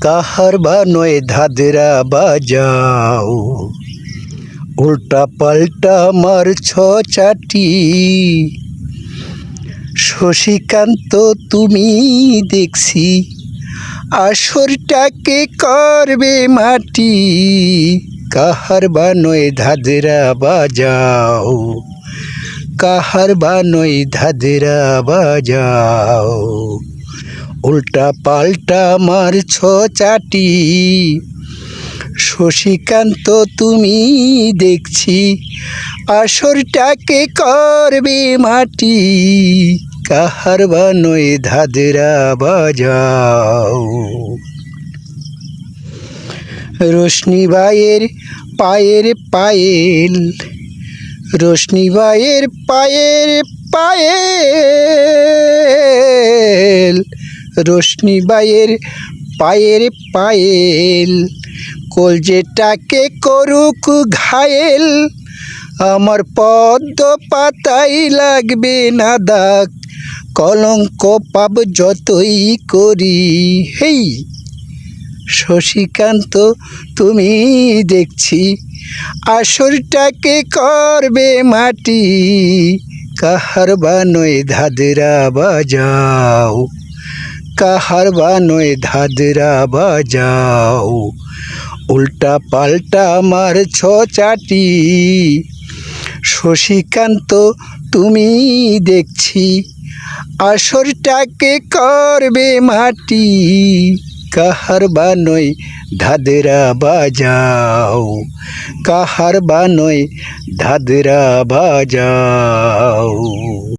কাহার বা নয় ধাদেরা বাজাও, উল্টা পাল্টা মারছ চাটি। শশীকান্ত তুমি দেখছি আসরটাকে করবে মাটি। কাহার বা নয় ধাদেরা বাজাও, কাহার বা নয় ধাদেরা বাজাও, উল্টা পাল্টা মারছ চাটি। শশীকান্ত তুমি দেখছি আসরটাকে করবে মাটি। কাহার বা নয় ধাদেরা বাজাও। রোশনিবাইয়ের পায়ের পায়েল, রোশনিবাইয়ের পায়ের পায়েল, রোশনিবাইয়ের পায়ের পায়েল, কলজেটাকে করুক ঘায়েল। আমার পদ্ম পাতাই লাগবে না দাগ, কলঙ্ক পাব যতই করি। হেই শশীকান্ত তুমি দেখছি আসরটাকে করবে মাটি। কাহার বা নয় ধাদেরা বাজাও, কাহার বা নয় ধাদেরা বাজাও, উল্টা পাল্টা মারছ চাটি। শশীকান্ত তুমি দেখছি আসরটাকে করবে মাটি। কাহার বা নয় ধাদেরা বাজাও, কাহার বা নয় ধাদেরা বাজাও।